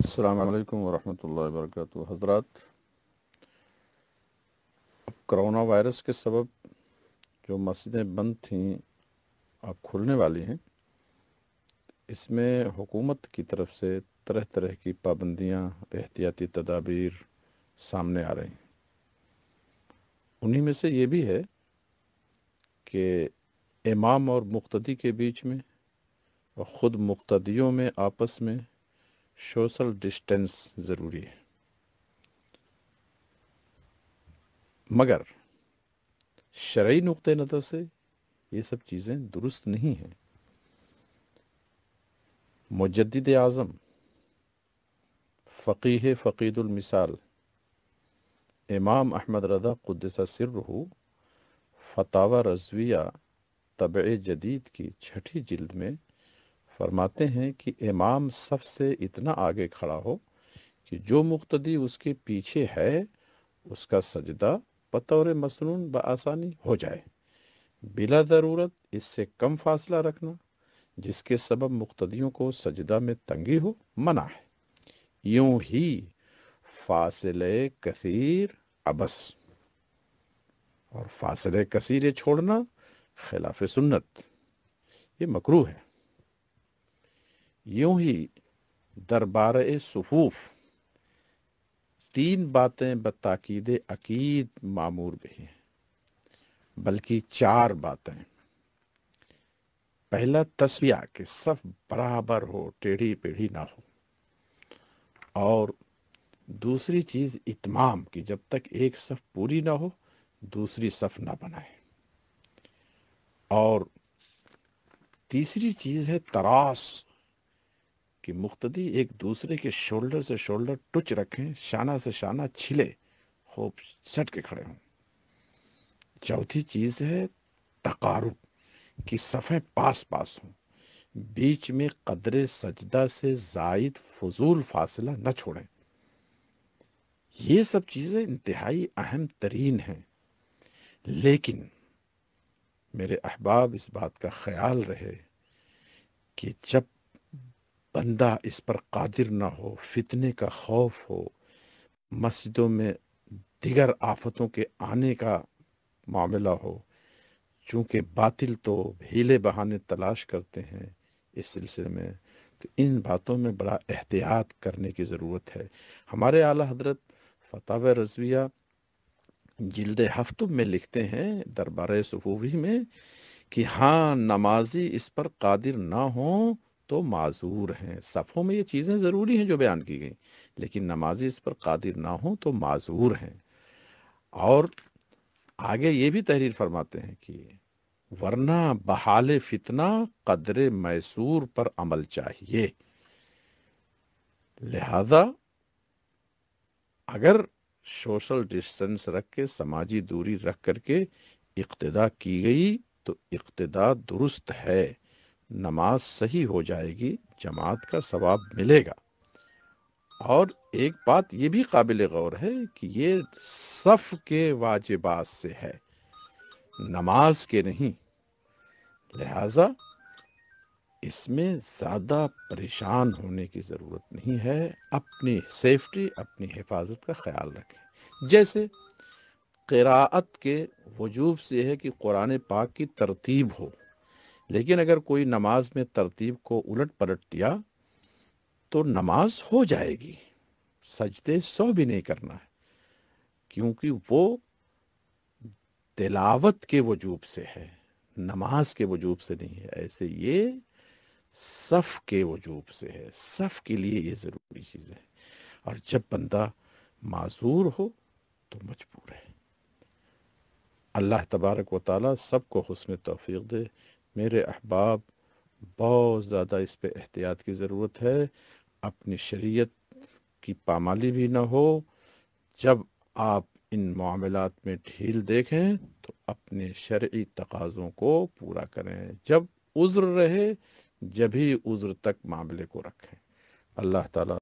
السلام علیکم ورحمۃ اللہ وبرکاتہ حضرات. اب کرونا وائرس کے سبب جو مسجدیں بند تھیں اب کھلنے والی ہیں. اس میں حکومت کی طرف سے طرح طرح کی پابندیاں، احتیاطی تدابیر سامنے آ رہی ہیں. انہی میں سے یہ بھی ہے کہ امام اور مقتدی کے بیچ میں اور خود مقتدیوں میں آپس میں سوشل ڈسٹینس ضروری ہے. مگر شرعی نقطہ نظر سے یہ سب چیزیں درست نہیں ہیں. مجدد اعظم، فقیہ فقید المثال امام احمد رضا قدس سرہ فتاوی رضویہ طبع جدید کی 6 جلد میں فرماتے ہیں کہ امام صف سے اتنا آگے کھڑا ہو کہ جو مقتدی اس کے پیچھے ہے اس کا سجدہ بطور مسنون بآسانی ہو جائے، بلا ضرورت اس سے کم فاصلہ رکھنا جس کے سبب مقتدیوں کو سجدہ میں تنگی ہو منع ہے. یوں ہی فاصلے کثیر عبث اور فاصلے کثیر چھوڑنا خلاف سنت، یہ مکروہ ہے. یوں ہی دربار صفوف 3 باتیں بتاکید اکید معمور بھی ہیں، بلکہ 4 باتیں. پہلا تسویہ کہ صف برابر ہو، ٹیڑھی پیڑھی نہ ہو. اور دوسری چیز اتمام کہ جب تک ایک صف پوری نہ ہو دوسری صف نہ بنائے. اور تیسری چیز ہے تراس کہ مقتدی ایک دوسرے کے شولڈر سے شولڈر ٹچ رکھیں، شانہ سے شانہ چھلے، خوب سٹ کے کھڑے ہوں. چوتھی چیز ہے تقارب کہ صفیں پاس پاس ہوں، بیچ میں قدر سجدہ سے زائد فضول فاصلہ نہ چھوڑیں. یہ سب چیزیں انتہائی اہم ترین ہیں، لیکن میرے احباب اس بات کا خیال رہے کہ جب بندہ اس پر قادر نہ ہو، فتنے کا خوف ہو، مسجدوں میں دیگر آفتوں کے آنے کا معاملہ ہو، چونکہ باطل تو ہیلے بہانے تلاش کرتے ہیں اس سلسلے میں، تو ان باتوں میں بڑا احتیاط کرنے کی ضرورت ہے. ہمارے اعلیٰ حضرت فتاوی رضویہ جلد 7 میں لکھتے ہیں دربار صفوفی میں کہ ہاں نمازی اس پر قادر نہ ہوں تو معذور ہیں. صفوں میں یہ چیزیں ضروری ہیں جو بیان کی گئیں، لیکن نمازی اس پر قادر نہ ہوں تو معذور ہیں. اور آگے یہ بھی تحریر فرماتے ہیں کہ ورنہ بحال فتنہ قدر میسور پر عمل چاہیے. لہذا اگر سوشل ڈسٹنس رکھ کے، سماجی دوری رکھ کر کے اقتداء کی گئی تو اقتداء درست ہے، نماز صحیح ہو جائے گی، جماعت کا ثواب ملے گا. اور ایک بات یہ بھی قابل غور ہے کہ یہ صف کے واجبات سے ہے، نماز کے نہیں. لہذا اس میں زیادہ پریشان ہونے کی ضرورت نہیں ہے. اپنی سیفٹی، اپنی حفاظت کا خیال رکھیں. جیسے قراءت کے وجوب سے ہے کہ قرآن پاک کی ترتیب ہو، لیکن اگر کوئی نماز میں ترتیب کو الٹ پلٹ دیا تو نماز ہو جائے گی، سجدے 100 بھی نہیں کرنا ہے، کیونکہ وہ تلاوت کے وجوب سے ہے، نماز کے وجوب سے نہیں ہے. ایسے یہ صف کے وجوب سے ہے، صف کے لیے یہ ضروری چیز ہے. اور جب بندہ معذور ہو تو مجبور ہے. اللہ تبارک و تعالیٰ سب کو حسن توفیق دے. میرے احباب بہت زیادہ اس پہ احتیاط کی ضرورت ہے. اپنی شریعت کی پامالی بھی نہ ہو. جب آپ ان معاملات میں ڈھیل دیکھیں تو اپنے شرعی تقاضوں کو پورا کریں. جب عذر رہے جبھی عذر تک معاملے کو رکھیں. اللہ تعالیٰ